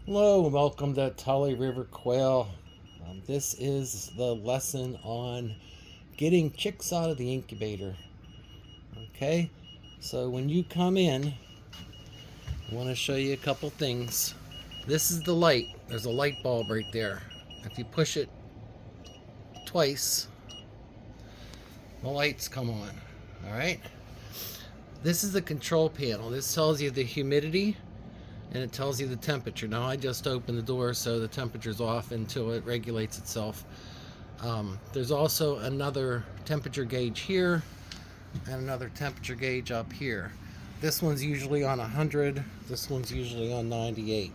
Hello and welcome to Tully River Quail. This is the lesson on getting chicks out of the incubator. Okay, so when you come in, I want to show you a couple things. This is the light. There's a light bulb right there. If you push it twice, the lights come on. All right. This is the control panel. This tells you the humidity and it tells you the temperature. Now I just opened the door so the temperature's off until it regulates itself. There's also another temperature gauge here and another temperature gauge up here. This one's usually on 100, this one's usually on 98.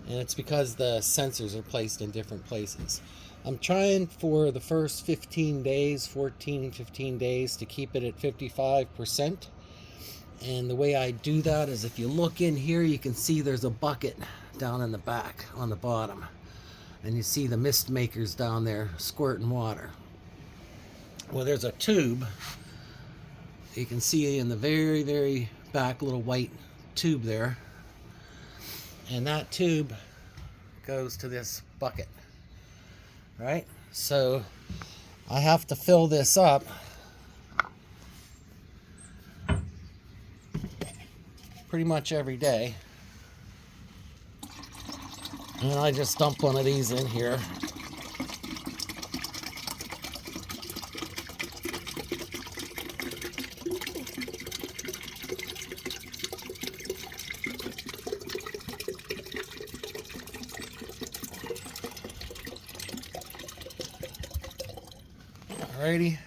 And it's because the sensors are placed in different places. I'm trying for the first 15 days, 15 days to keep it at 55%. And the way I do that is if you look in here, you can see there's a bucket down in the back on the bottom. And you see the mist makers down there squirting water. Well, there's a tube. You can see in the very, very back little white tube there. And that tube goes to this bucket. Right? So I have to fill this up pretty much every day, and I just dump one of these in here. Alrighty.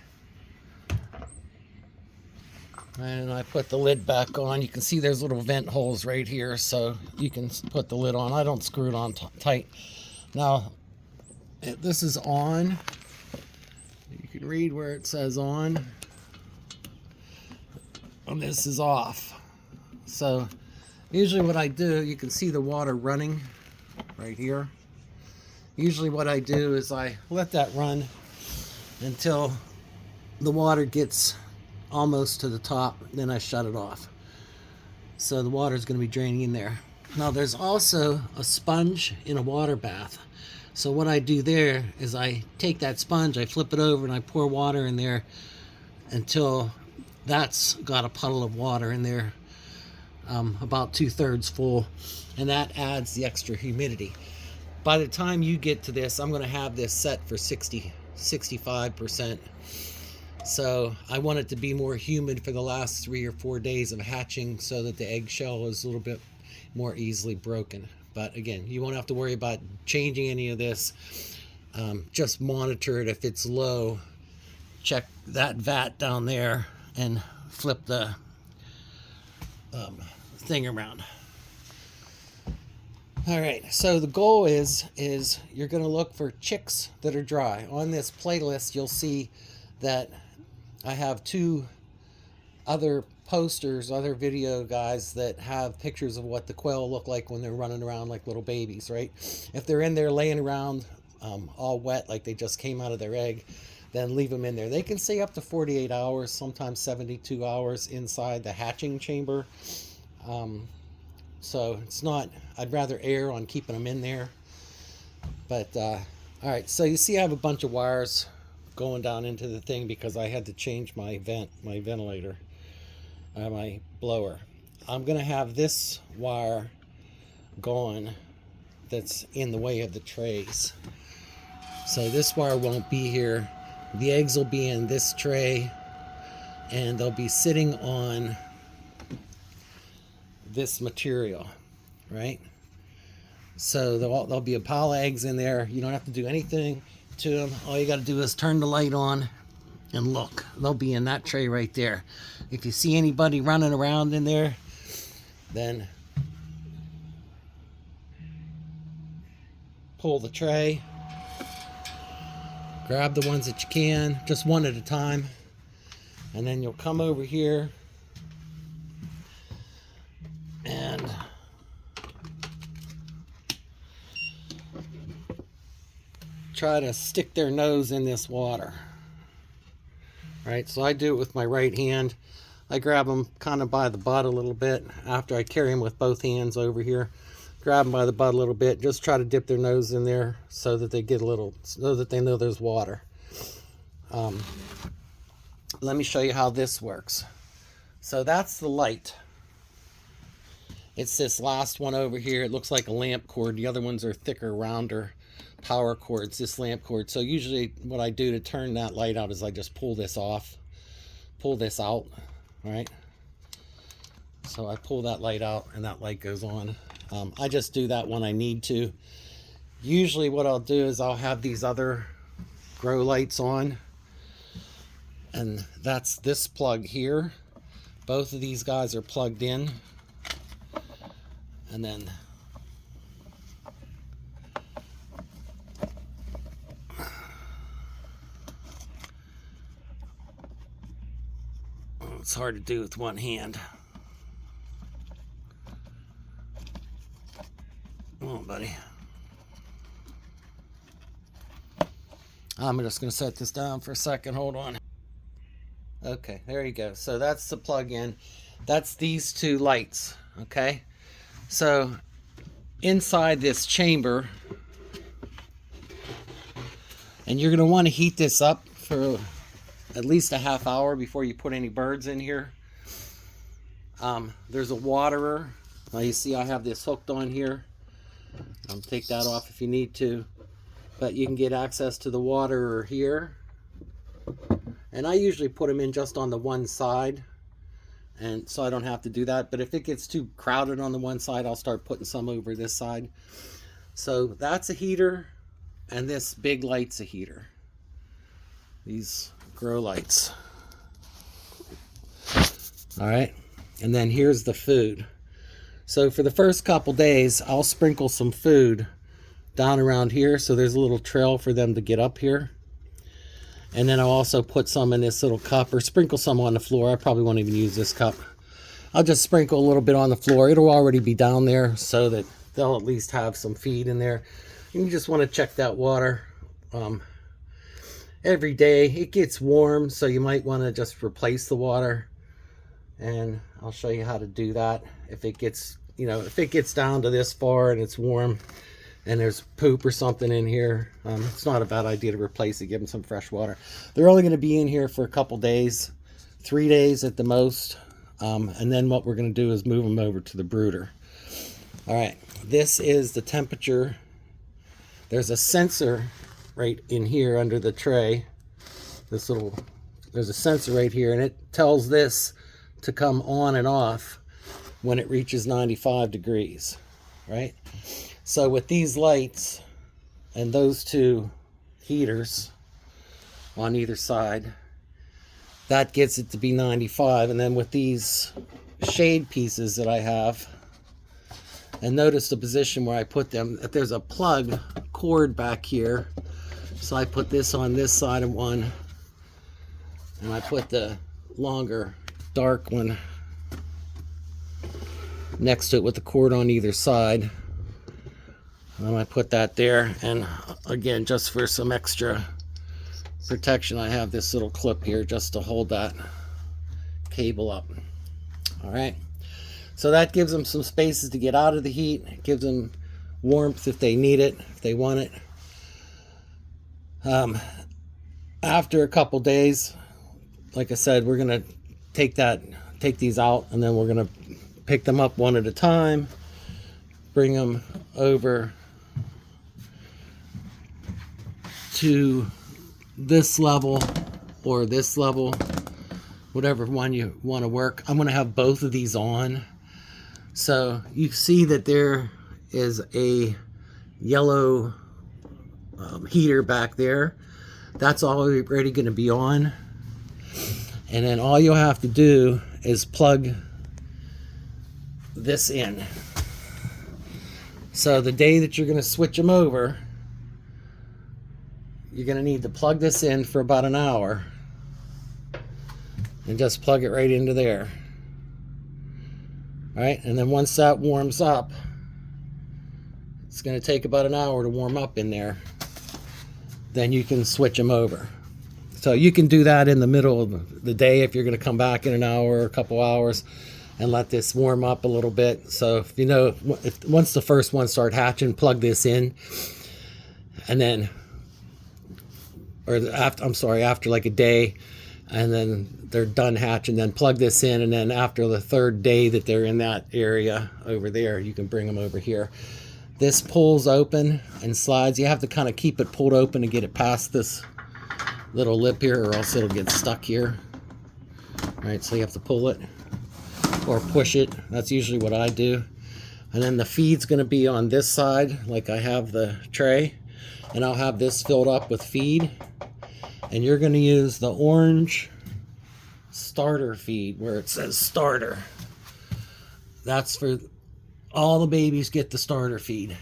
And I put the lid back on. You can see there's little vent holes right here, so you can put the lid on. I don't screw it on tight. Now, this is on. You can read where it says on. And this is off. So, usually what I do, you can see the water running right here. Usually what I do is I let that run until the water gets almost to the top, then I shut it off. So the water is going to be draining in there. Now there's also a sponge in a water bath. So what I do there is I take that sponge, I flip it over, and I pour water in there until that's got a puddle of water in there, about 2/3 full, and that adds the extra humidity. By the time you get to this, I'm going to have this set for 65%. So I want it to be more humid for the last 3 or 4 days of hatching so that the eggshell is a little bit more easily broken. But again, you won't have to worry about changing any of this. Just monitor it. If it's low, check that vat down there and flip the thing around. All right, so the goal is you're going to look for chicks that are dry. On this playlist, you'll see that I have 2 other posters, other video guys that have pictures of what the quail look like when they're running around like little babies, right? If they're in there laying around all wet like they just came out of their egg, then leave them in there. They can stay up to 48 hours, sometimes 72 hours inside the hatching chamber. So it's not, I'd rather err on keeping them in there. But, all right, so you see I have a bunch of wires going down into the thing because I had to change my ventilator, my blower. I'm going to have this wire going that's in the way of the trays. So this wire won't be here. The eggs will be in this tray and they'll be sitting on this material, right? So there'll be a pile of eggs in there. You don't have to do anything to them. All you got to do is turn the light on and look. They'll be in that tray right there. If you see anybody running around in there, then pull the tray, grab the ones that you can, just one at a time, and then you'll come over here and try to stick their nose in this water. Right, so I do it with my right hand. I grab them kind of by the butt a little bit after I carry them with both hands over here. grab them by the butt a little bit. Just try to dip their nose in there so that they get a little, so that they know there's water. Let me show you how this works. So that's the light. It's this last one over here. It looks like a lamp cord. The other ones are thicker, rounder power cords. This lamp cord. So usually what I do to turn that light out is I just pull this off, pull this out, right? So I pull that light out and that light goes on. I just do that when I need to. Usually what I'll do is I'll have these other grow lights on, and that's this plug here. Both of these guys are plugged in, and then it's hard to do with one hand. Come on, buddy. I'm just going to set this down for a second. Hold on. Okay, there you go. So that's the plug-in. That's these two lights, okay? So inside this chamber, and you're going to want to heat this up for at least a half hour before you put any birds in here. There's a waterer. Now you see I have this hooked on here. Take that off if you need to, but you can get access to the waterer here. And I usually put them in just on the one side, and so I don't have to do that. But if it gets too crowded on the one side, I'll start putting some over this side. So that's a heater, and this big light's a heater. These grow lights. All right, and then here's the food. So for the first couple days, I'll sprinkle some food down around here so there's a little trail for them to get up here. And then I'll also put some in this little cup, or sprinkle some on the floor. I probably won't even use this cup. I'll just sprinkle a little bit on the floor. It'll already be down there so that they'll at least have some feed in there. You just want to check that water every day. It gets warm, so you might want to just replace the water. And I'll show you how to do that. If it gets, if it gets down to this far and it's warm and there's poop or something in here, it's not a bad idea to replace it, give them some fresh water. They're only going to be in here for a couple days, 3 days at the most. And then what we're going to do is move them over to the brooder. All right, this is the temperature. There's a sensor right in here under the tray. There's a sensor right here, and it tells this to come on and off when it reaches 95 degrees, right? So with these lights and those two heaters on either side, that gets it to be 95. And then with these shade pieces that I have, and notice the position where I put them, that there's a plug cord back here. So I put this on this side of one, and I put the longer dark one next to it with the cord on either side. And I put that there, and again, just for some extra protection, I have this little clip here just to hold that cable up. All right, so that gives them some spaces to get out of the heat. It gives them warmth if they need it, if they want it. After a couple days, like I said, we're gonna take these out, and then we're gonna pick them up one at a time, bring them over to this level or this level, whatever one you want to work. I'm going to have both of these on. So you see that there is a yellow heater back there. That's already going to be on. And then all you'll have to do is plug this in. So the day that you're going to switch them over, you're going to need to plug this in for about an hour and just plug it right into there. All right, and then once that warms up, it's going to take about an hour to warm up in there. Then you can switch them over. So you can do that in the middle of the day if you're going to come back in an hour or a couple hours. and let this warm up a little bit. So if you know, if once the first one start hatching, plug this in, and then, or after, I'm sorry, after like a day, and then they're done hatching, then plug this in, and then after the third day that they're in that area over there, you can bring them over here. This pulls open and slides. You have to kind of keep it pulled open to get it past this little lip here, or else it'll get stuck here. All right, so you have to pull it or push it. That's usually what I do. And then the feed's going to be on this side, like I have the tray, and I'll have this filled up with feed. And you're going to use the orange starter feed where it says starter. That's for all the babies, get the starter feed.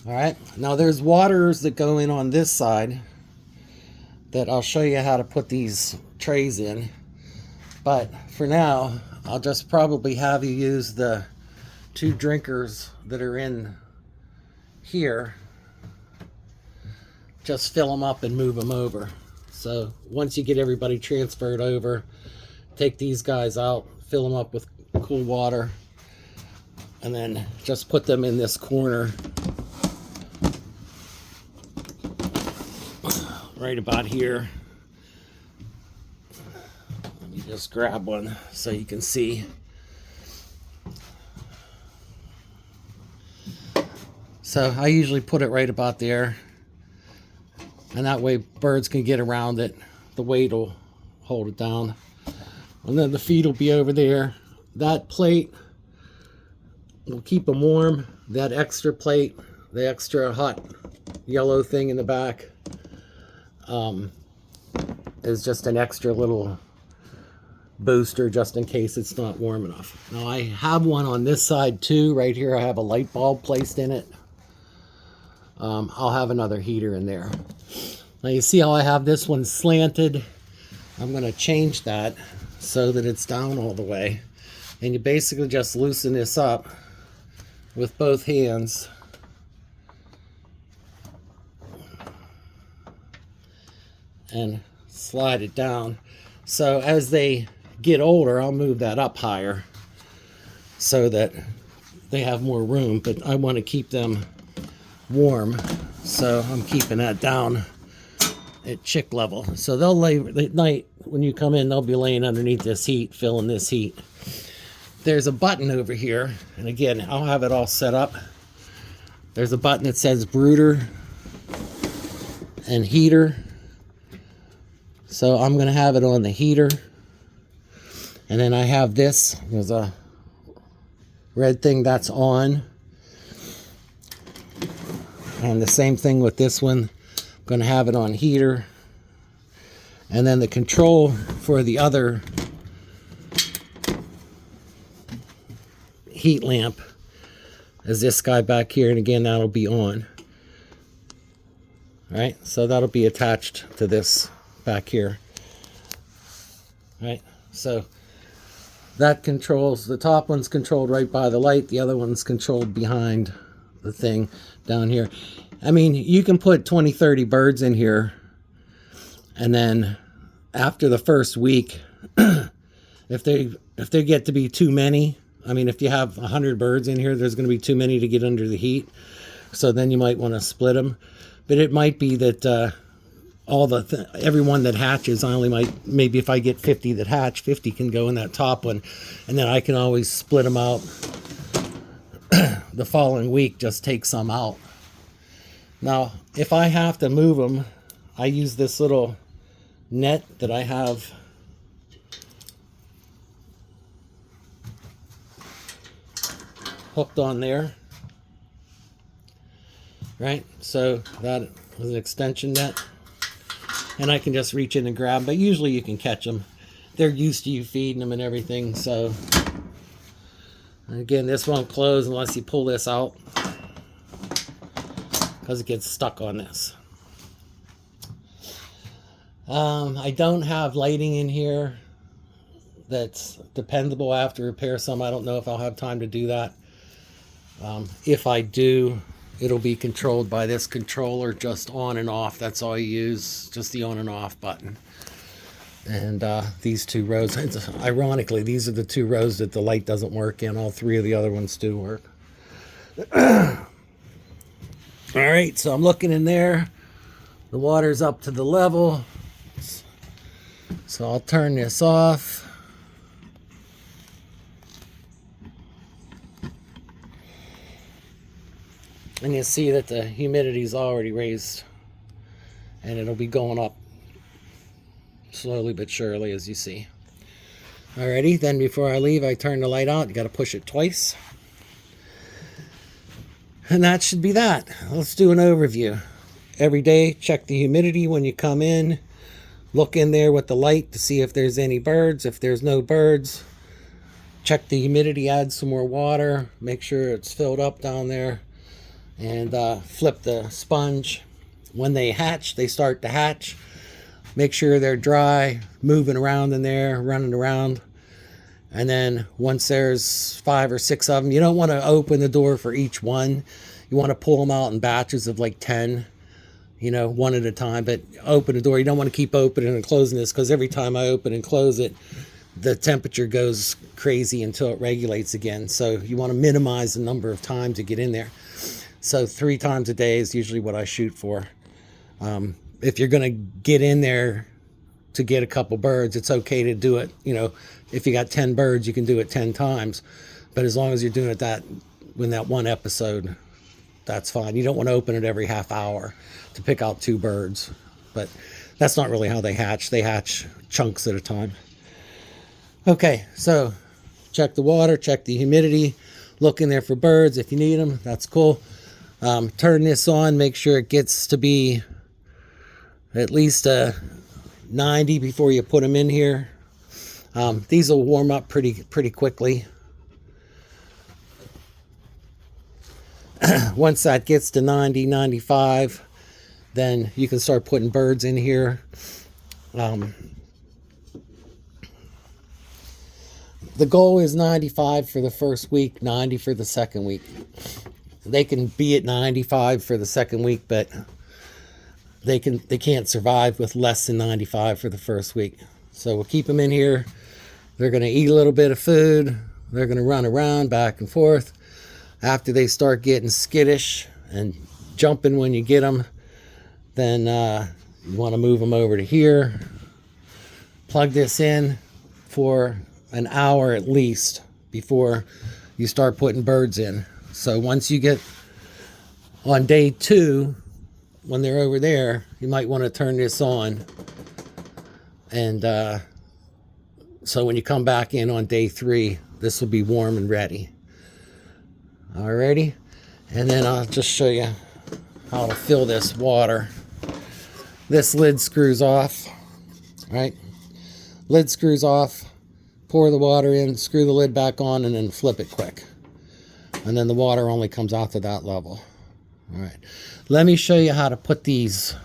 All right, now there's waters that go in on this side that I'll show you how to put these trays in. But for now, I'll just probably have you use the 2 drinkers that are in here. Just fill them up and move them over. So once you get everybody transferred over, take these guys out, fill them up with cool water, and then just put them in this corner right about here. Let me just grab one so you can see. So I usually put it right about there, and that way birds can get around it. The weight will hold it down, and then the feed will be over there. That plate will keep them warm. That extra plate, the extra hot yellow thing in the back, is just an extra little booster just in case it's not warm enough. Now I have one on this side too. Right here I have a light bulb placed in it. I'll have another heater in there. Now you see how I have this one slanted. I'm going to change that so that it's down all the way. And you basically just loosen this up with both hands. And slide it down. So as they get older, I'll move that up higher so that they have more room, but I want to keep them warm, so I'm keeping that down at chick level. So they'll lay at night when you come in, they'll be laying underneath this heat, feeling this heat. There's a button over here, and again, I'll have it all set up. There's a button that says Brooder and heater. So I'm going to have it on the heater. And then I have this. There's a red thing that's on. And the same thing with this one. I'm going to have it on heater. And then the control for the other heat lamp is this guy back here. And again, that'll be on. All right, so that'll be attached to this back here. Right, so that controls, the top one's controlled right by the light, the other one's controlled behind the thing down here. I mean, you can put 20-30 birds in here, and then after the first week, if they get to be too many, I mean, if you have 100 birds in here, there's going to be too many to get under the heat, so then you might want to split them. But it might be that everyone that hatches, I only might, maybe if I get 50 that hatch, 50 can go in that top one, and then I can always split them out the following week, just take some out. Now, if I have to move them, I use this little net that I have hooked on there. Right, so that is an extension net, and I can just reach in and grab them, but usually you can catch them. They're used to you feeding them and everything, so again, this won't close unless you pull this out because it gets stuck on this. I don't have lighting in here that's dependable. I have to repair some. I don't know if I'll have time to do that. If I do, it'll be controlled by this controller, just on and off. That's all you use, just the on and off button. And these 2 rows, ironically, these are the 2 rows that the light doesn't work in. All 3 of the other ones do work. All right, so I'm looking in there. The water's up to the level. So I'll turn this off. And you see that the humidity is already raised. And it'll be going up slowly but surely, as you see. Alrighty, then before I leave, I turn the light out. You got to push it twice. And that should be that. Let's do an overview. Every day, check the humidity when you come in. Look in there with the light to see if there's any birds. If there's no birds, check the humidity, add some more water. Make sure it's filled up down there. And flip the sponge. When they hatch, they start to hatch. Make sure they're dry, moving around in there, running around. And then once there's 5 or 6 of them, you don't want to open the door for each one. You want to pull them out in batches of like 10, you know, one at a time. But open the door. You don't want to keep opening and closing this, because every time I open and close it, the temperature goes crazy until it regulates again. So you want to minimize the number of times you get in there. So 3 times a day is usually what I shoot for. If you're going to get in there to get a couple birds, it's okay to do it. You know, if you got 10 birds, you can do it 10 times. But as long as you're doing it in that one episode, that's fine. You don't want to open it every half hour to pick out 2 birds. But that's not really how they hatch. They hatch chunks at a time. Okay, so check the water, check the humidity, look in there for birds if you need them. That's cool. Turn this on, make sure it gets to be at least 90 before you put them in here. These will warm up pretty quickly. Once that gets to 90, 95, then you can start putting birds in here. The goal is 95 for the first week, 90 for the second week. They can be at 95 for the second week, but they can't survive with less than 95 for the first week. So we'll keep them in here. They're going to eat a little bit of food. They're going to run around back and forth. After they start getting skittish and jumping when you get them, then you want to move them over to here. Plug this in for an hour at least before you start putting birds in. So once you get on day 2, when they're over there, you might want to turn this on. And so when you come back in on day 3, this will be warm and ready. Alrighty. And then I'll just show you how to fill this water. This lid screws off, right? Lid screws off. Pour the water in, screw the lid back on, and then flip it quick. And then the water only comes out to that level. All right. Let me show you how to put these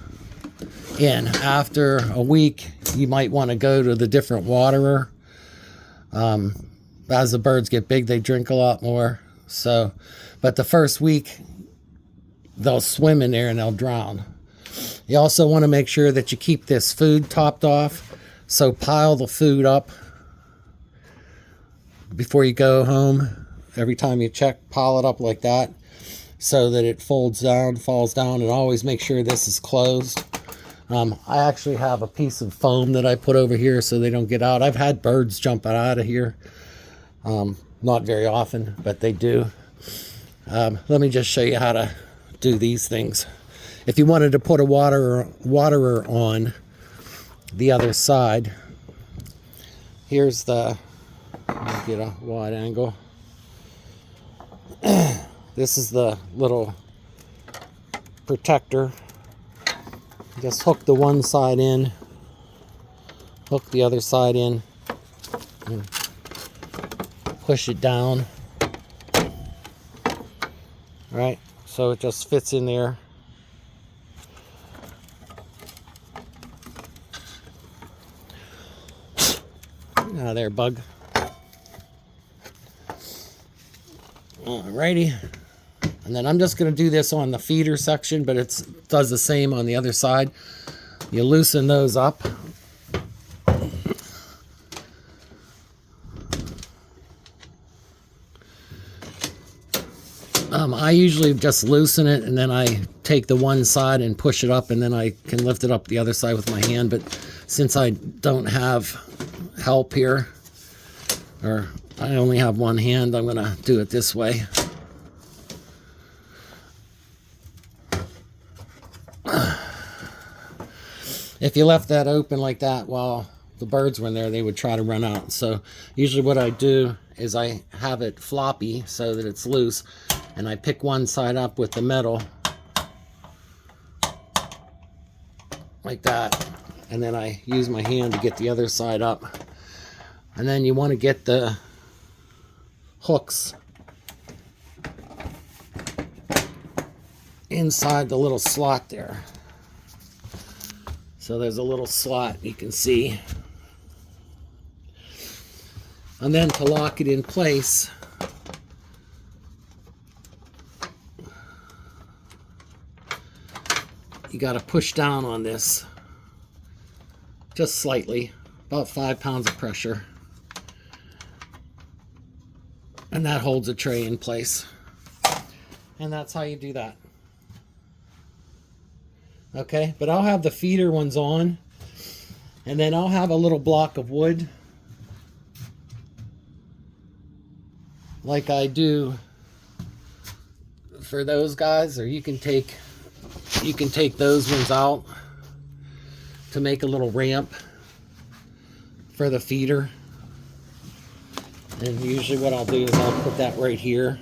in. After a week, you might want to go to the different waterer. As the birds get big, they drink a lot more. So, but the first week, they'll swim in there and they'll drown. You also want to make sure that you keep this food topped off. So pile the food up before you go home. Every time you check, pile it up like that so that it falls down, and always make sure this is closed. I actually have a piece of foam that I put over here so they don't get out. I've had birds jump out of here. Not very often, but they do. Let me just show you how to do these things. If you wanted to put a waterer on the other side, here's the, let me get a wide angle. This is the little protector. Just hook the one side in, hook the other side in, and push it down. Right, so it just fits in there. There, bug. Alrighty. And then I'm just going to do this on the feeder section, but it does the same on the other side. You loosen those up. I usually just loosen it, and then I take the one side and push it up, and then I can lift it up the other side with my hand. But since I don't have help here, or I only have one hand, I'm going to do it this way. If you left that open like that while the birds were in there, they would try to run out. So usually what I do is I have it floppy so that it's loose, and I pick one side up with the metal like that, and then I use my hand to get the other side up. And then you want to get the hooks inside the little slot there. So there's a little slot you can see. And then to lock it in place, you got to push down on this just slightly, about 5 pounds of pressure. And that holds a tray in place. And that's how you do that. Okay, but I'll have the feeder ones on, and then I'll have a little block of wood like I do for those guys, or you can take those ones out to make a little ramp for the feeder. And usually what I'll do is I'll put that right here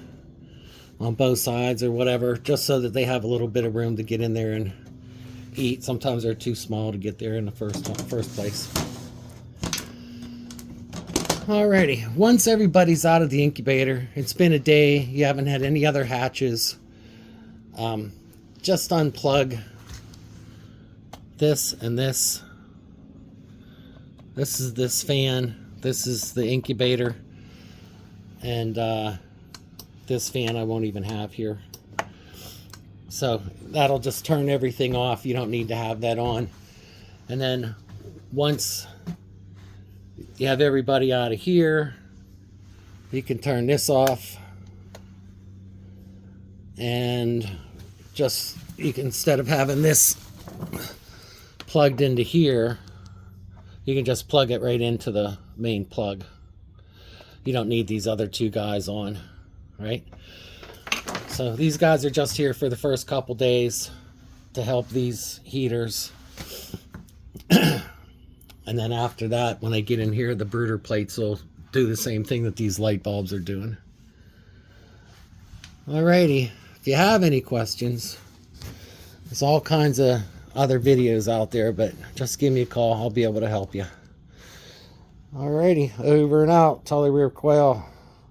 on both sides or whatever, just so that they have a little bit of room to get in there and eat. Sometimes they're too small to get there in the first place. Alrighty, once everybody's out of the incubator, it's been a day, you haven't had any other hatches, just unplug this and this. This is this fan, this is the incubator, and this fan I won't even have here. So that'll just turn everything off. You don't need to have that on. And then once you have everybody out of here, you can turn this off, and just, you can, instead of having this plugged into here, you can just plug it right into the main plug. You don't need these other two guys on, right? So these guys are just here for the first couple days to help these heaters. And then after that, when they get in here, the brooder plates will do the same thing that these light bulbs are doing. Alrighty, if you have any questions, there's all kinds of other videos out there, but just give me a call. I'll be able to help you. Alrighty, over and out. Tully River Quail.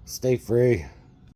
Stay free.